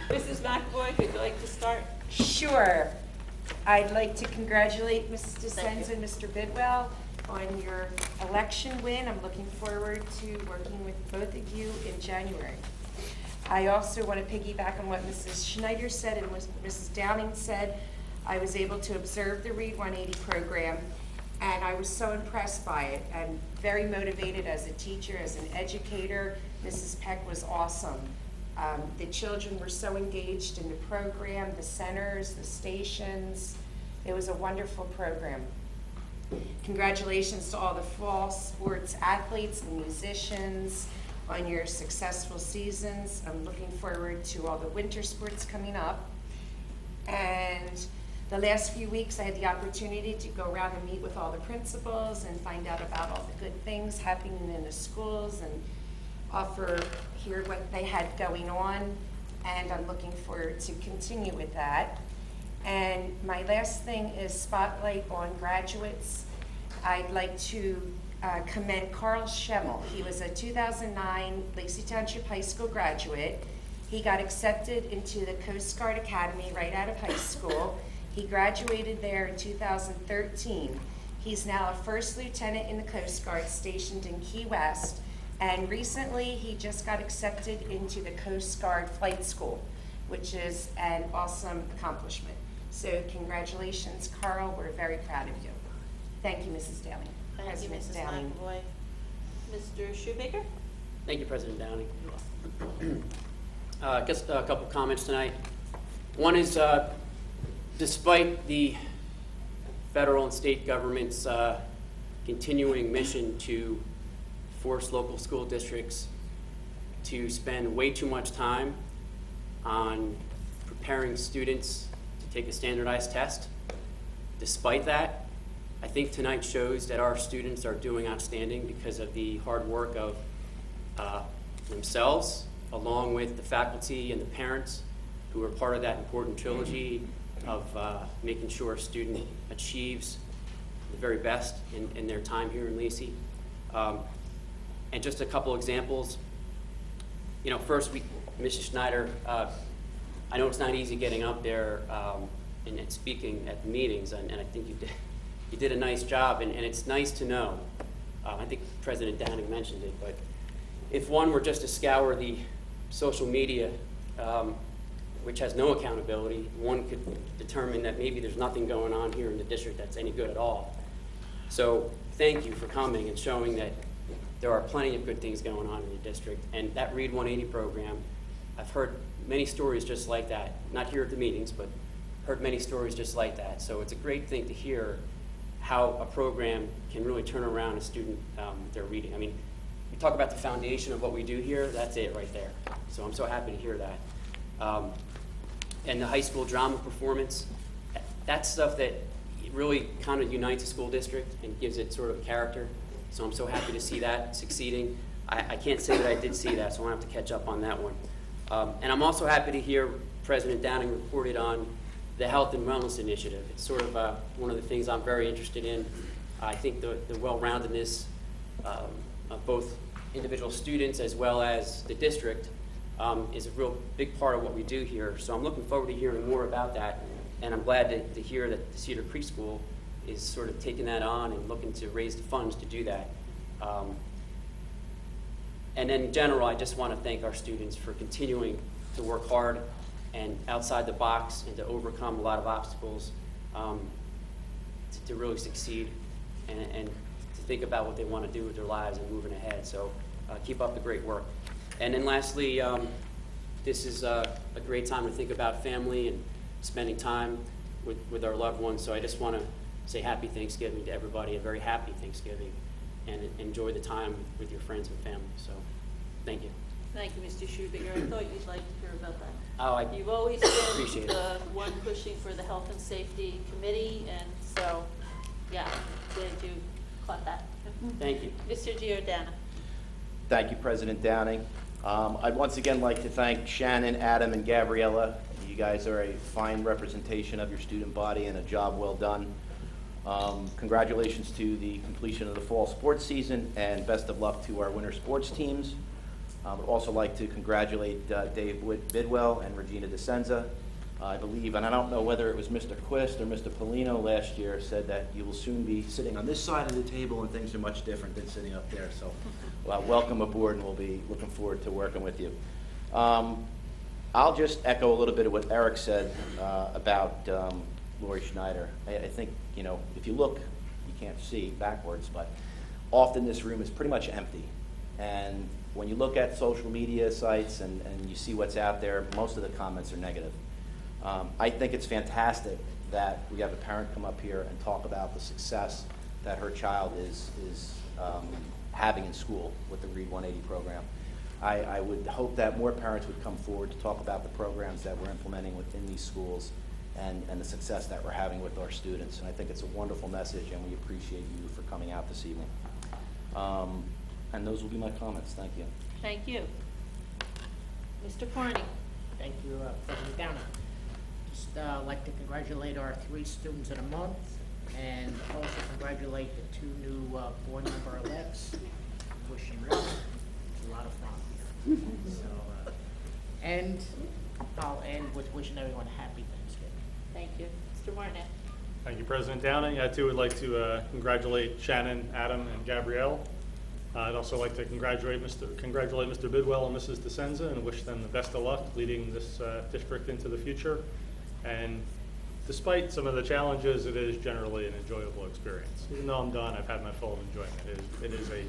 Mrs. McAvoy, would you like to start? Sure. I'd like to congratulate Mrs. Thank DeSenza and Mr. Bidwell on your election win. I'm looking forward to working with both of you in January. I also want to piggyback on what Mrs. Schneider said and what Mrs. Downing said. I was able to observe the Read 180 program, and I was so impressed by it and very motivated as a teacher, as an educator. Mrs. Peck was awesome. The children were so engaged in the program, the centers, the stations. It was a wonderful program. Congratulations to all the fall sports athletes and musicians on your successful seasons. I'm looking forward to all the winter sports coming up. And the last few weeks, I had the opportunity to go around and meet with all the principals and find out about all the good things happening in the schools and hear what they had going on. And I'm looking forward to continue with that. And my last thing is spotlight on graduates. I'd like to commend Carl Schemmel. He was a 2009 Lacey Township High School graduate. He got accepted into the Coast Guard Academy right out of high school. He graduated there in 2013. He's now a first lieutenant in the Coast Guard stationed in Key West. And recently, he just got accepted into the Coast Guard Flight School, which is an awesome accomplishment. So congratulations, Carl. We're very proud of you. Thank you, Mrs. Downing. Thank you, President Mrs. Downing. McAvoy. Mr. Shoemaker? Thank you, President Downing. I guess a couple comments tonight. One is, despite the federal and state government's continuing mission to force local school districts to spend way too much time on preparing students to take a standardized test, despite that, I think tonight shows that our students are doing outstanding because of the hard work of themselves, along with the faculty and the parents who are part of that important trilogy of making sure a student achieves the very best in their time here in Lacey. And just a couple examples. You know, first, Mrs. Schneider, I know it's not easy getting up there and speaking at the meetings, and I think you did a nice job, and it's nice to know. I think President Downing mentioned it, but if one were just to scour the social media, which has no accountability, one could determine that maybe there's nothing going on here in the district that's any good at all. So thank you for coming and showing that there are plenty of good things going on in the district. And that Read 180 program, I've heard many stories just like that, not here at the meetings, but heard many stories just like that. So it's a great thing to hear how a program can really turn around a student their reading. I mean, we talk about the foundation of what we do here, that's it right there. So I'm so happy to hear that. And the high school drama performance, that's stuff that really kind of unites a school district and gives it sort of a character. So I'm so happy to see that succeeding. I can't say that I did see that, so I'll have to catch up on that one. And I'm also happy to hear President Downing reported on the Health and Wellness Initiative. It's sort of one of the things I'm very interested in. I think the well-roundedness of both individual students as well as the district is a real big part of what we do here. So I'm looking forward to hearing more about that. And I'm glad to hear that the Cedar Preschool is sort of taking that on and looking to raise the funds to do that. And then in general, I just want to thank our students for continuing to work hard and outside the box and to overcome a lot of obstacles to really succeed and to think about what they want to do with their lives and moving ahead. So keep up the great work. And then lastly, this is a great time to think about family and spending time with our loved ones. So I just want to say happy Thanksgiving to everybody, a very happy Thanksgiving, and enjoy the time with your friends and family. So thank you. Thank you, Mr. Schubiger. I thought you'd like to hear about that. Oh, I You've always appreciate been it. the one pushing for the Health and Safety Committee, and so, yeah, glad you caught that. Thank you. Mr. Giordano. Thank you, President Downing. I'd once again like to thank Shannon, Adam, and Gabriella. You guys are a fine representation of your student body and a job well done. Congratulations to the completion of the fall sports season, and best of luck to our winter sports teams. I would also like to congratulate Dave Bidwell and Regina DeSenza. I believe, and I don't know whether it was Mr. Quist or Mr. Polino last year, said that you will soon be sitting on this side of the table and things are much different than sitting up there. So welcome aboard, and we'll be looking forward to working with you. I'll just echo a little bit of what Eric said about Lori Schneider. I think, you know, if you look, you can't see backwards, but often this room is pretty much empty. And when you look at social media sites and you see what's out there, most of the comments are negative. I think it's fantastic that we have a parent come up here and talk about the success that her child is having in school with the Read 180 program. I would hope that more parents would come forward to talk about the programs that we're implementing within these schools and the success that we're having with our students. And I think it's a wonderful message, and we appreciate you for coming out this evening. And those will be my comments. Thank you. Thank you. Mr. Carney. Thank you, President Downing. Just like to congratulate our 3 students of the month, and also congratulate the 2 new board member elects. Wish them luck. It's a lot of fun. So, and I'll end with wishing everyone a happy Thanksgiving. Thank you. Mr. Martinet. Thank you, President Downing. I too would like to congratulate Shannon, Adam, and Gabrielle. I'd also like to congratulate Mr. Bidwell and Mrs. DeSenza and wish them the best of luck leading this district into the future. And despite some of the challenges, it is generally an enjoyable experience. Even though I'm done, I've had my full enjoyment. It is a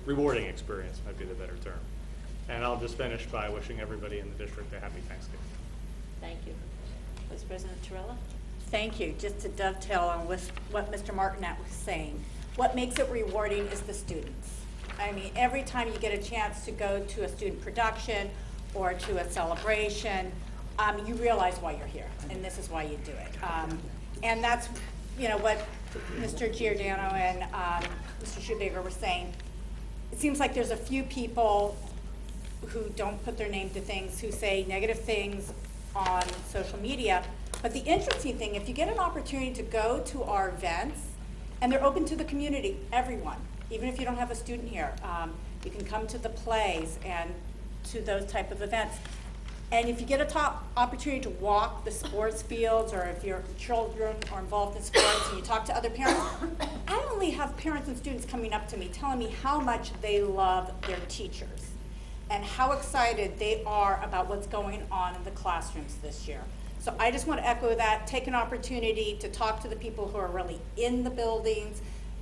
rewarding experience, might be the better term. And I'll just finish by wishing everybody in the district a happy Thanksgiving. Thank you. Vice President Torella. Thank you. Just to dovetail on with what Mr. Martinet was saying, what makes it rewarding is the students. I mean, every time you get a chance to go to a student production or to a celebration, you realize why you're here, and this is why you do it. And that's, you know, what Mr. Giordano and Mr. Schubiger were saying. It seems like there's a few people who don't put their name to things, who say negative things on social media. But the interesting thing, if you get an opportunity to go to our events, and they're open to the community, everyone, even if you don't have a student here, you can come to the plays and to those type of events. And if you get a opportunity to walk the sports fields, or if your children are involved in sports and you talk to other parents, I only have parents and students coming up to me telling me how much they love their teachers and how excited they are about what's going on in the classrooms this year. So I just want to echo that, take an opportunity to talk to the people who are really in the buildings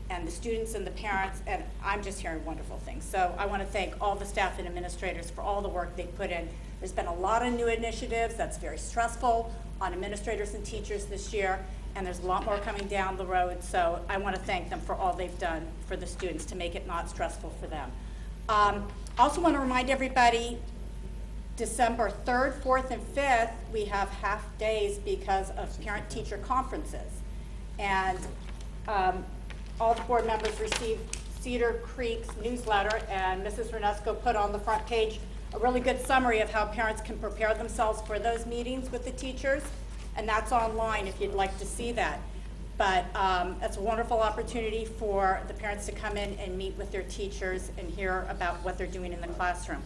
and the students and the parents, and I'm just hearing wonderful things. So I want to thank all the staff and administrators for all the work they put in. There's been a lot of new initiatives that's very stressful on administrators and teachers this year, and there's a lot more coming down the road. So I want to thank them for all they've done for the students to make it not stressful for them. I also want to remind everybody, December 3rd, 4th, and 5th, we have half days because of parent-teacher conferences. And all the board members received Cedar Creek's newsletter, and Mrs. Renesco put on the front page a really good summary of how parents can prepare themselves for those meetings with the teachers, and that's online if you'd like to see that. But it's a wonderful opportunity for the parents to come in and meet with their teachers and hear about what they're doing in the classroom.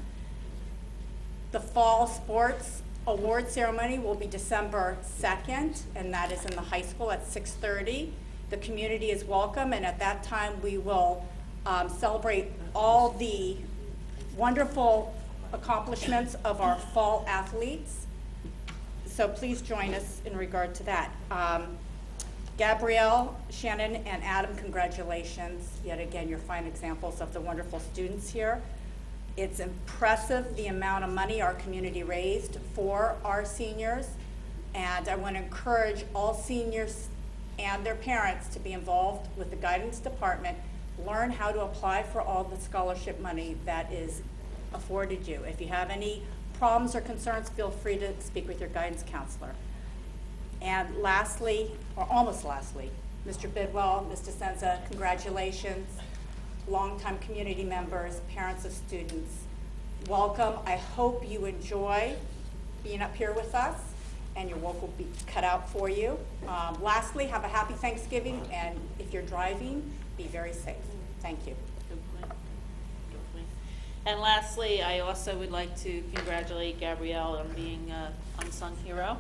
The fall sports award ceremony will be December 2nd, and that is in the high school at 6:30. The community is welcome, and at that time we will celebrate all the wonderful accomplishments of our fall athletes. So please join us in regard to that. Gabrielle, Shannon, and Adam, congratulations. Yet again, you're fine examples of the wonderful students here. It's impressive the amount of money our community raised for our seniors, and I want to encourage all seniors and their parents to be involved with the guidance department, learn how to apply for all the scholarship money that is afforded you. If you have any problems or concerns, feel free to speak with your guidance counselor. And lastly, or almost lastly, Mr. Bidwell, Ms. DeSenza, congratulations. Longtime community members, parents of students, welcome. I hope you enjoy being up here with us, and your work will be cut out for you. Lastly, have a happy Thanksgiving, and if you're driving, be very safe. Thank you. Good point. Good point. And lastly, I also would like to congratulate Gabrielle on being an unsung hero,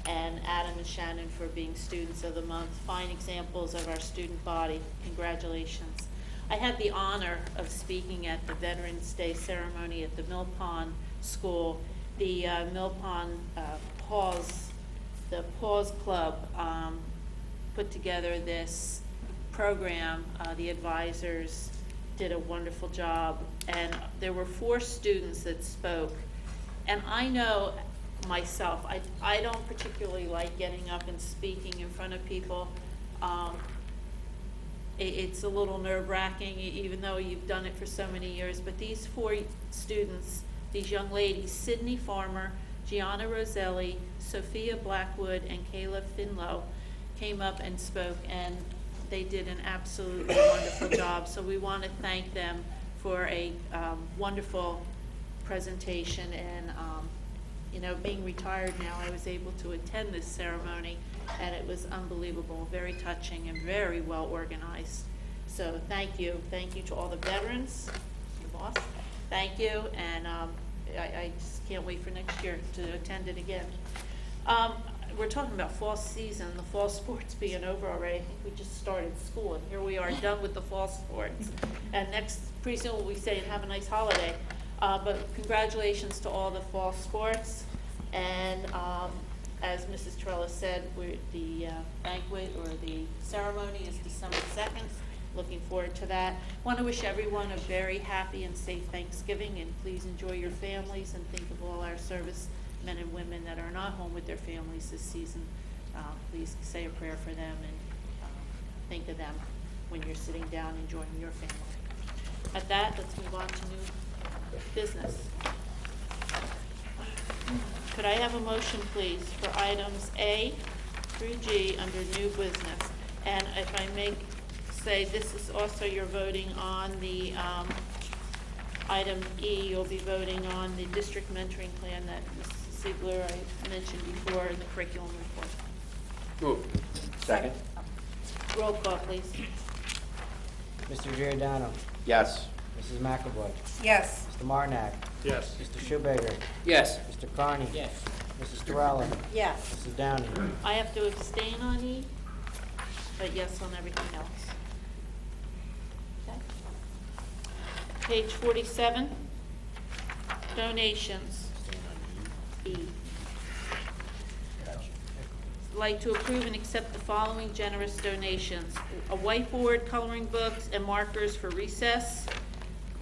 and Adam and Shannon for being Students of the Month, fine examples of our student body. Congratulations. I had the honor of speaking at the Veterans Day ceremony at the Mill Pond School. The Mill Pond Paws Club put together this program. The advisors did a wonderful job, and there were 4 students that spoke. And I know myself, I don't particularly like getting up and speaking in front of people. It's a little nerve-wracking, even though you've done it for so many years. But these 4 students, these young ladies, Sydney Farmer, Gianna Roselli, Sophia Blackwood, and Kayla Finlow, came up and spoke, and they did an absolutely wonderful job. So we want to thank them for a wonderful presentation. And you know, being retired now, I was able to attend this ceremony, and it was unbelievable, very touching and very well organized. So thank you to all the veterans, your boss, thank you, and I just can't wait for next year to attend it again. We're talking about fall season, the fall sports being over already. I think we just started school, and here we are done with the fall sports. And pretty soon we'll be saying have a nice holiday. But congratulations to all the fall sports. And as Mrs. Trellis said, the banquet or the ceremony is December 2nd. Looking forward to that. Want to wish everyone a very happy and safe Thanksgiving, and please enjoy your families and think of all our service men and women that are not home with their families this season. Please say a prayer for them and think of them when you're sitting down enjoying your family. At that, let's move on to new business. Could I have a motion, please, for items A through G under new business? And if I may say, this is also you're voting on the item E, you'll be voting on the district mentoring plan that Mrs. Ziegler I mentioned before in the curriculum report. Move. Second. Roll call, please. Mr. Giordano. Yes. Mrs. McAvoy. Yes. Mr. Martinak. Yes. Mr. Schubager. Yes. Mr. Carney. Yes. Mrs. Terrell. Yes. Mrs. Downey. I have to abstain on E, but yes on everything else. Okay. Page 47, donations. E. Like to approve and accept the following generous donations: a whiteboard, coloring books, and markers for recess,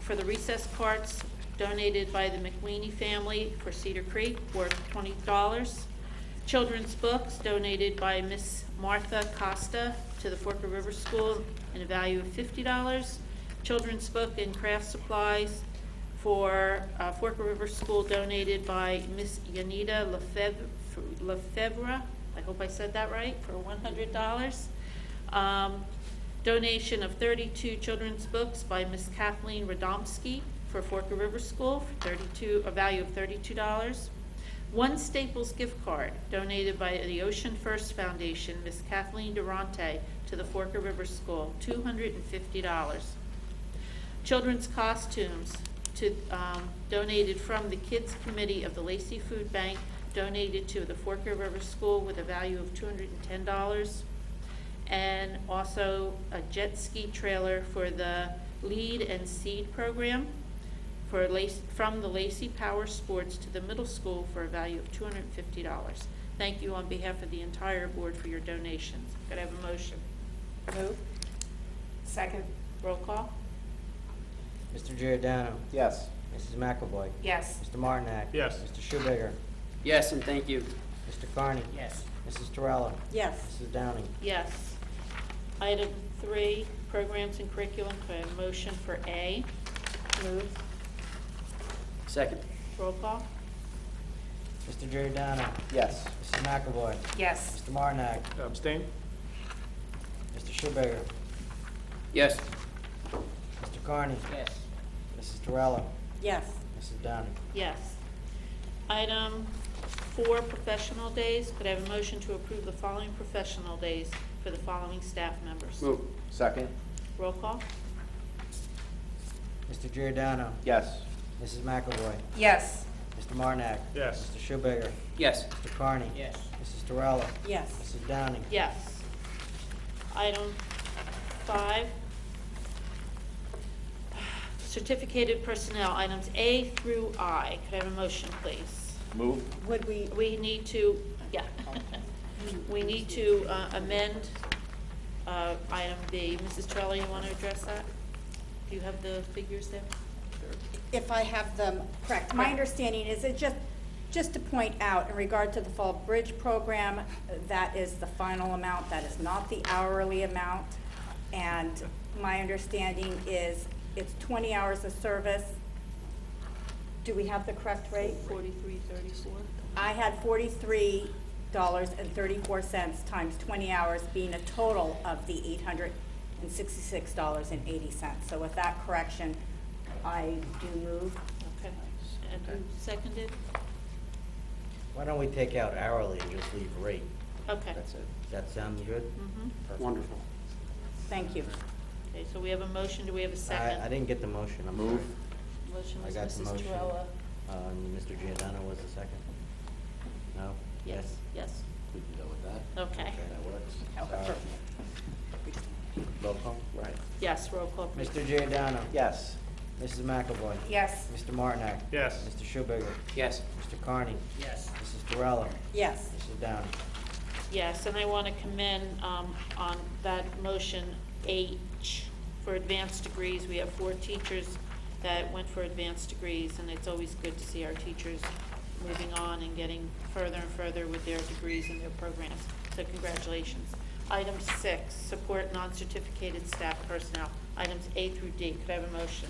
for the recess carts donated by the McWeeny family for Cedar Creek, worth $20. Children's books donated by Miss Martha Costa to the Forker River School in a value of $50. Children's book and craft supplies for Forker River School donated by Miss Yanita Lefebvre, I hope I said that right, for $100. Donation of 32 children's books by Miss Kathleen Radomski for Forker River School for a value of $32. One Staples gift card donated by the Ocean First Foundation, Miss Kathleen Durante, to the Forker River School, $250. Children's costumes donated from the Kids Committee of the Lacey Food Bank, donated to the Forker River School with a value of $210. And also a jet ski trailer for the Lead and Seed program from the Lacey Power Sports to the middle school for a value of $250. Thank you on behalf of the entire board for your donations. Could I have a motion? Move. Second. Roll call? Mr. Giordano. Yes. Mrs. McAvoy. Yes. Mr. Martinak. Yes. Mr. Schubager. Yes, and thank you. Mr. Carney. Yes. Mrs. Terrell. Yes. Mrs. Downey. Yes. Item 3, programs and curriculum. Could I have a motion for A? Move. Second. Roll call? Mr. Giordano. Yes. Mrs. McAvoy. Yes. Mr. Martinak. Abstain? Mr. Schubager. Yes. Mr. Carney. Yes. Mrs. Terrell. Yes. Mrs. Downing. Yes. Item 4, professional days. Could I have a motion to approve the following professional days for the following staff members? Move. Second? Roll call? Mr. Giordano. Yes. Mrs. McAvoy. Yes. Mr. Martinak. Yes. Mr. Schubager. Yes. Mr. Carney. Yes. Mrs. Terrell. Yes. Mrs. Downing. Yes. Item 5, certificated personnel, items A through I. Could I have a motion, please? Move? Would we, We need to, yeah. We need to amend item B. Mrs. Terrell, you want to address that? Do you have the figures there? if I have them correct, my understanding is it just to point out in regard to the Fall Bridge program, that is the final amount, that is not the hourly amount. And my understanding is it's 20 hours of service. Do we have the correct rate? $43.34. I had $43.34 times 20 hours being a total of the $866.80. So with that correction, I do move. Okay. And who seconded? Why don't we take out hourly and just leave rate? Okay. That's it. Does that sound good? Mhm. Perfect. Wonderful. Thank you. Okay, so we have a motion. Do we have a second? I didn't get the motion. I'm Move. sorry. Motion I was got the Mrs. motion. Terrell. Mr. Giordano was the second? No? Yes, yes. We can go with that. Okay. That works. Roll call? Right. Yes, roll call, please. Mr. Giordano. Yes. Mrs. McAvoy. Yes. Mr. Martinak. Yes. Mr. Schubager. Yes. Mr. Carney. Yes. Mrs. Terrell. Yes. Mrs. Downing. Yes, and I want to commend on that motion H for advanced degrees. We have 4 teachers that went for advanced degrees, and it's always good to see our teachers moving on and getting further and further with their degrees and their programs. So congratulations. Item 6, support non-certificated staff personnel. Items A through D. Could I have a motion?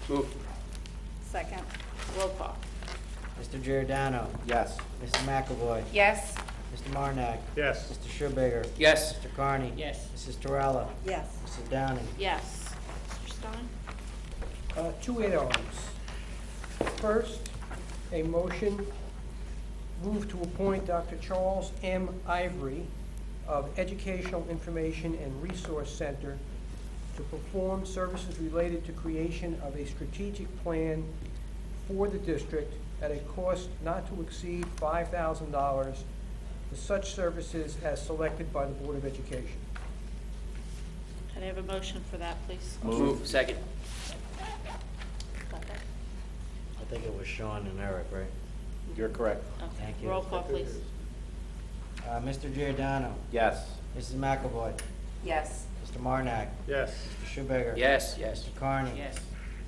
Move. Second. Roll call. Mr. Giordano. Yes. Mrs. McAvoy. Yes. Mr. Martinak. Yes. Mr. Schubager. Yes. Mr. Carney. Yes. Mrs. Terrell. Yes. Mrs. Downing. Yes. Mr. Stein? 2 items. First, a motion, move to appoint Dr. Charles M. Ivory of Educational Information and Resource Center to perform services related to creation of a strategic plan for the district at a cost not to exceed $5,000 for such services as selected by the Board of Education. Could I have a motion for that, please? Move. Second. Got that? I think it was Sean and Eric, right? You're correct. Okay. Thank you. Roll call, please. Mr. Giordano. Yes. Mrs. McAvoy. Yes. Mr. Martinak. Yes. Mr. Schubager. Yes. Yes. Mr. Carney. Yes.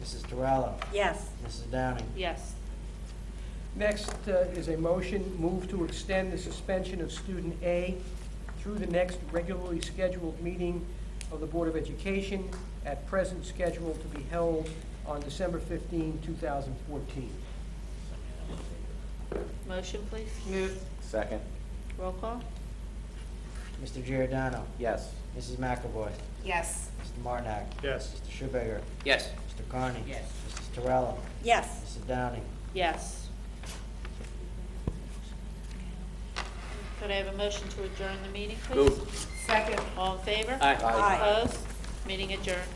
Mrs. Terrell. Yes. Mrs. Downing. Yes. Next is a motion, move to extend the suspension of student A through the next regularly scheduled meeting of the Board of Education, at present scheduled to be held on December 15, 2014. Motion, please. Second? Roll call. Mr. Giordano. Yes. Mrs. McAvoy. Yes. Mr. Martinak. Yes. Mr. Schubager. Yes. Mr. Carney. Yes. Mrs. Terrell. Yes. Mrs. Downing. Yes. Could I have a motion to adjourn the meeting, please? Move. Second. All in favor? Aye. Aye. Opposed? Meeting adjourned.